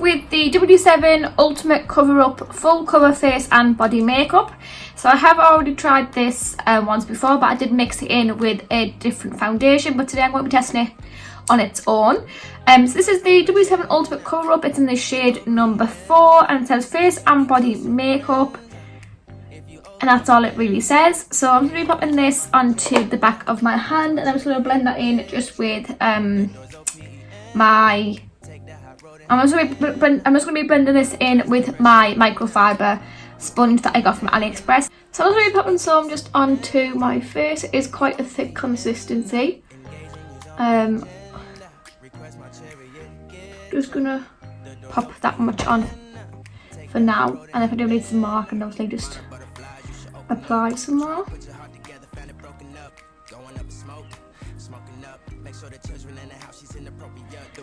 with the W7 Ultimate Cover Up Full Cover Face and Body Makeup. So I have already tried this once before, but I did mix it in with a different foundation, but today I'm going to be testing it on its own. So this is the W7 Ultimate Cover Up. It's in the shade number 4 and it says Face and Body Makeup. And that's all it really says. So I'm going to be popping this onto the back of my hand, and I'm just going to blend that in just with I'm just going to be blending this in with my microfiber sponge that I got from AliExpress. So I'm just going to be popping some just onto my face. It is quite a thick consistency. Just going to pop that much on for now, and if I do need some more I can obviously just apply some more.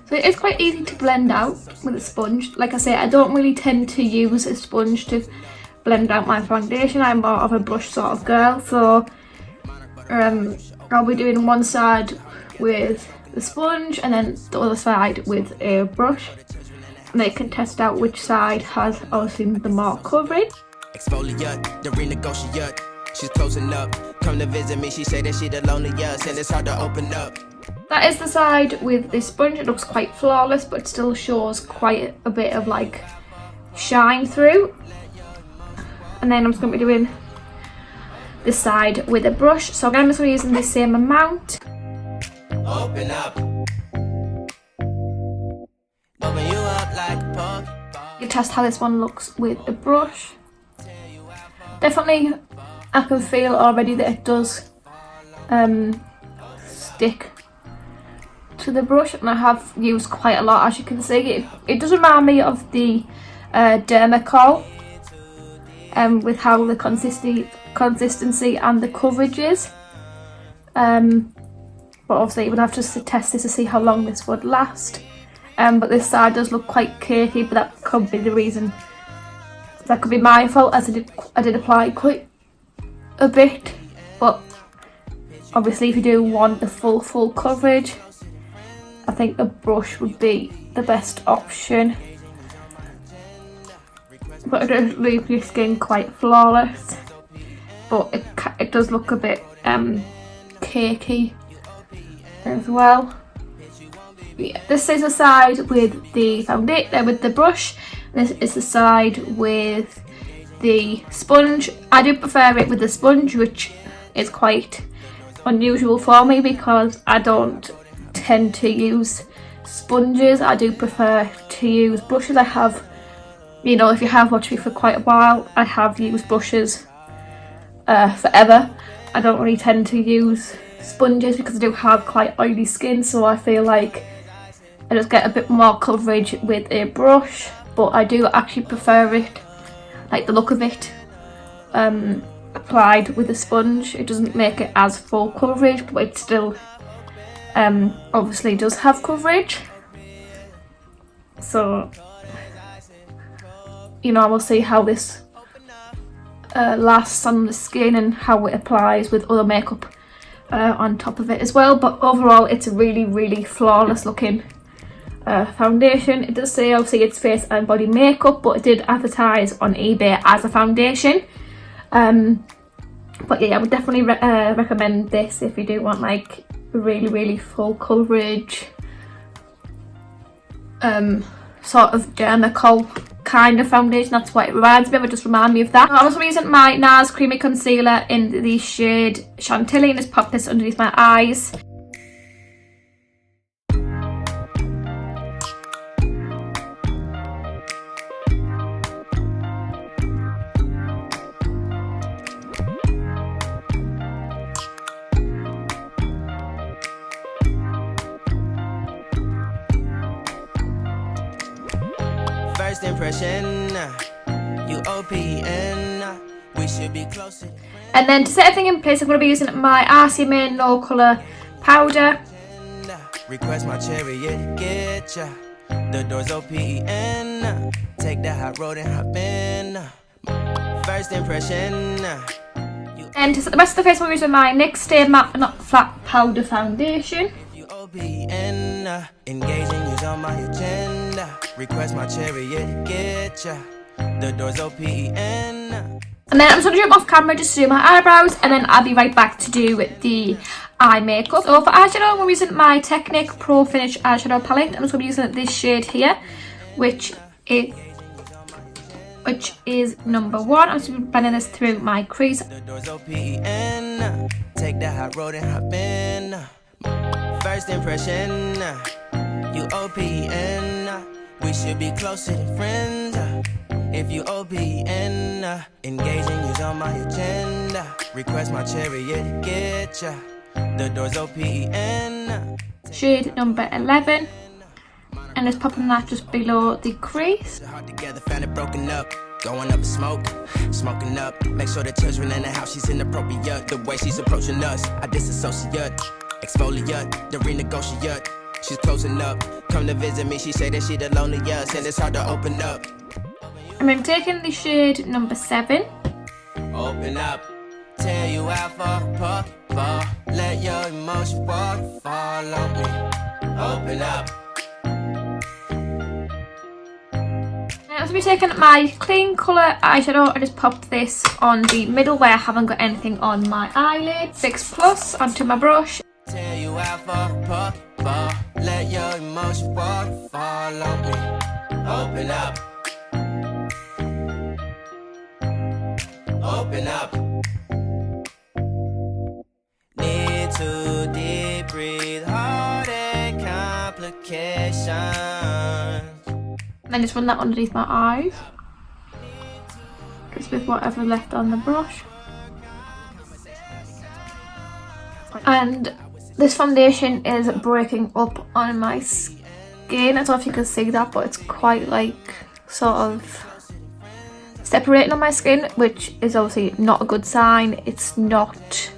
So it is quite easy to blend out with a sponge. Like I say, I don't really tend to use a sponge to blend out my foundation. I'm more of a brush sort of girl, so I'll be doing one side with the sponge and then the other side with a brush, and they can test out which side has obviously the more coverage. Exfoliate, the renegotiate. She's closing up. Come to visit me. She said that she the loneliest and it's hard to open up. That is the side with the sponge. It looks quite flawless, but it still shows quite a bit of like shine through. And then I'm just going to be doing this side with a brush. So again, I'm just going to be using the same amount. Open up. Open you up like a pump. You test how this one looks with a brush. Definitely, I can feel already that it does stick to the brush, and I have used quite a lot, as you can see. It does remind me of the Dermacol, with how the consistency and the coverage is. But obviously you would have to test this to see how long this would last. But this side does look quite cakey, but that could be the reason. That could be my fault, as I did apply quite a bit. But obviously if you do want the full coverage, I think a brush would be the best option. But it does leave your skin quite flawless, but it does look a bit cakey as well. Yeah, this is the side with the foundation, with the brush. This is the side with the sponge. I do prefer it with the sponge, which is quite unusual for me because I don't tend to use sponges. I do prefer to use brushes. I have, you know, if you have watched me for quite a while, I have used brushes forever. I don't really tend to use sponges because I do have quite oily skin, so I feel like I just get a bit more coverage with a brush. But I do actually prefer it, like the look of it, applied with a sponge. It doesn't make it as full coverage, but it still obviously does have coverage. So, you know, we'll see how this lasts on the skin and how it applies with other makeup on top of it as well. But overall, it's a really flawless looking foundation. It does say obviously it's face and body makeup, but it did advertise on eBay as a foundation. But yeah, I would definitely recommend this if you do want like really full coverage, sort of Dermacol kind of foundation. That's what it reminds me of. It just reminds me of that. I'm also using my NARS Creamy Concealer in the shade Chantilly, and just pop this underneath my eyes. First impression, you OPN, we should be closer. And then to set everything in place, I'm going to be using my RCMA No Colour powder. Request my chariot, get ya. The doors OPN, take the hot road and hop in. First impression. And to set the rest of the face, I'm using my NYX Stay Matte Not Flat Powder Foundation. OPN, engaging you's on my agenda. Request my chariot, get ya. The door's OPN. And then I'm just going to jump off camera just to do my eyebrows, and then I'll be right back to do the eye makeup. So for eyeshadow, I'm using my Technic Pro Finish eyeshadow palette. I'm just going to be using this shade here, which is number 1. I'm just going to be blending this through my crease. The door's OPN. Take the hot road and hop in. First impression, you OPN. We should be closer than friends. If you OPN, engaging you's on my agenda. Request my chariot, get ya. The door's OPN. Shade number 11, and just popping that just below the crease. Hard together, found it broken up. Going up in smoke, smoking up. Make sure the children in the house, she's inappropriate. The way she's approaching us, I disassociate. Exfoliate, the renegotiate. She's closing up. Come to visit me, she say that she the loneliest, and it's hard to open up. And I'm taking the shade number 7. Open up, tell you out for fall. Let your emotion waterfall on me. Open up. Now I'm taking my clean colour eyeshadow. I just popped this on the middle where I haven't got anything on my eyelid. 6 Plus onto my brush. Tell you out for fall. Let your emotion waterfall on me. Open up. Open up. Need to deep breathe, heart and complications. And then just run that underneath my eyes, just with whatever left on the brush. And this foundation is breaking up on my skin. I don't know if you can see that, but it's quite like sort of separating on my skin, which is obviously not a good sign. It's not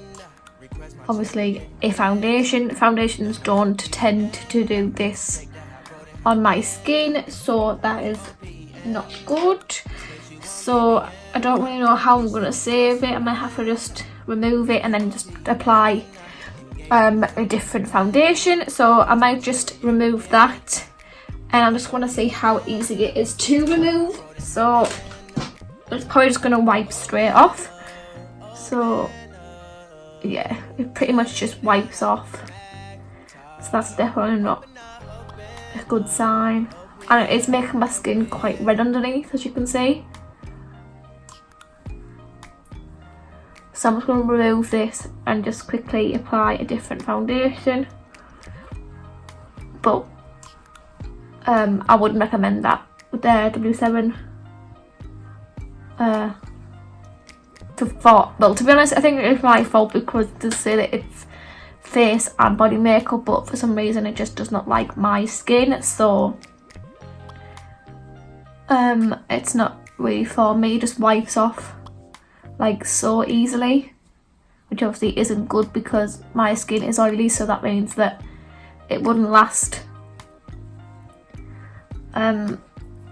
obviously a foundation. Foundations don't tend to do this on my skin, so that is not good. So I don't really know how I'm going to save it. I might have to just remove it and then just apply a different foundation. So I might just remove that, and I just want to see how easy it is to remove. So it's probably just going to wipe straight off. So yeah, it pretty much just wipes off. So that's definitely not a good sign. And it's making my skin quite red underneath, as you can see. So I'm just going to remove this and just quickly apply a different foundation. But I wouldn't recommend that with the W7. Well, to be honest, I think it's my fault because they say that it's face and body makeup, but for some reason it just does not like my skin, so it's not really for me. It just wipes off like so easily, which obviously isn't good because my skin is oily, so that means that it wouldn't last that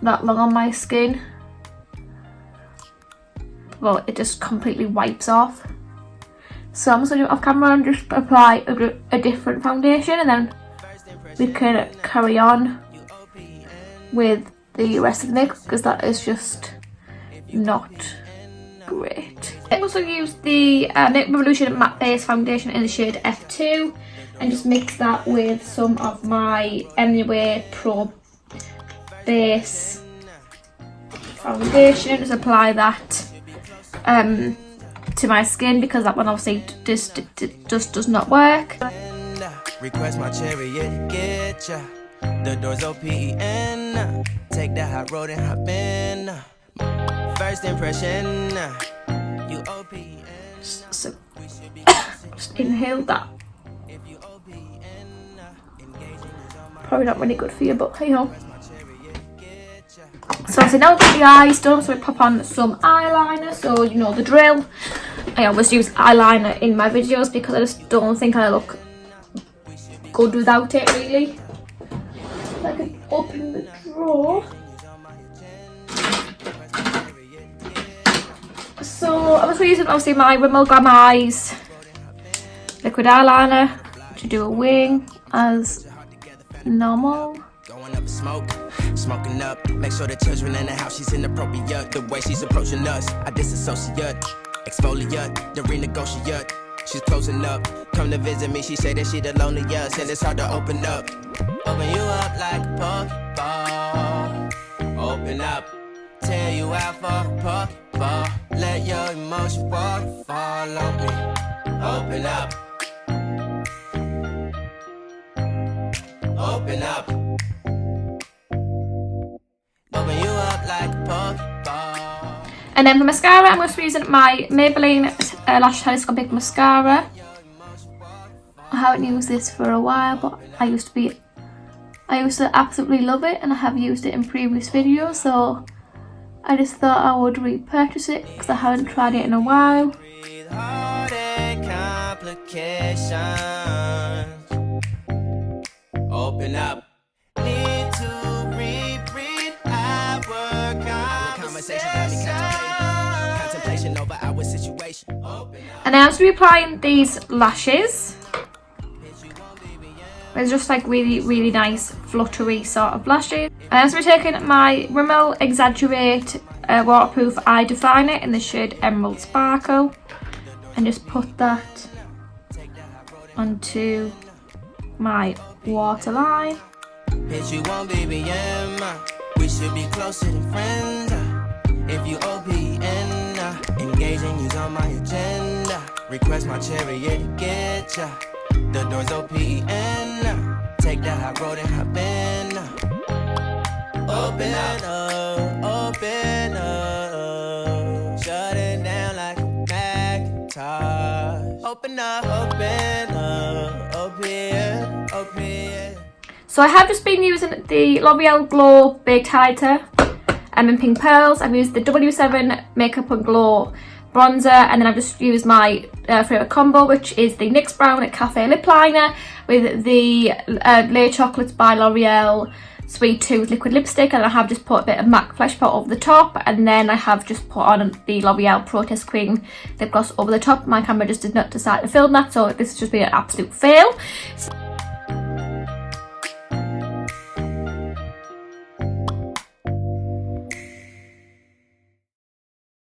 long on my skin. Well, it just completely wipes off. So I'm just going to do it off camera and just apply a different foundation, and then we can carry on with the rest of the makeup because that is just not great. I also used the Makeup Revolution Matte Base Foundation in the shade F2 and just mix that with some of my Anyway Pro Base Foundation. Just apply that to my skin because that one obviously just does not work. Request my chariot, get ya. The door's OPN. Take the hot road and hop in. First impression, you OPN. So just inhale that. Probably not really good for you, but hey ho. So obviously now I've got the eyes done, so we pop on some eyeliner, so you know the drill. I always use eyeliner in my videos because I just don't think I look good without it really. I can open the drawer. So I was using obviously my Grwm Eyes liquid eyeliner to do a wing as normal. Going up in smoke, smoking up. Make sure the children in the house, she's inappropriate. The way she's approaching us, I disassociate, exfoliate, the renegotiate. She's closing up, come to visit me. She say that she the loneliest, and it's hard to open up. Open you up like a Pokeball. Open up, tear you out for a Pokeball. Let your emotion waterfall on me. Open up. Open up. Open you up like a Pokeball. And then for mascara, I'm going to be using my Maybelline Lash Telescopic Mascara. I haven't used this for a while, but I used to absolutely love it, and I have used it in previous videos, so I just thought I would repurchase it because I haven't tried it in a while. Open up. Need to reread our conversation. Contemplation over our situation. And I'm going to be applying these lashes. It's just like really nice fluttery sort of lashes. And I'm going to be taking my Rimmel Exaggerate waterproof eye definer in the shade Emerald Sparkle and just put that onto my waterline. Bitch, you won't we should be closer than friends. If you OPN, engaging you's on my agenda. Request my chariot to get ya. The door's OPN. Take that high road and hop in. Open up, open up. Shut it down like a Macintosh. Open up, open. So I have just been using the L'Oreal Glow Baked Highlighter in Pink Pearls. I've used the W7 Makeup and Glow bronzer, and then I've just used my favourite combo, which is the NYX Brown Cafe Lip Liner with the Lay Chocolates by L'Oreal Sweet Tooth liquid lipstick, and I have just put a bit of MAC Flesh Pot over the top, and then I have just put on the L'Oreal Protest Queen lip gloss over the top. My camera just did not decide to film that, so this has just been an absolute fail.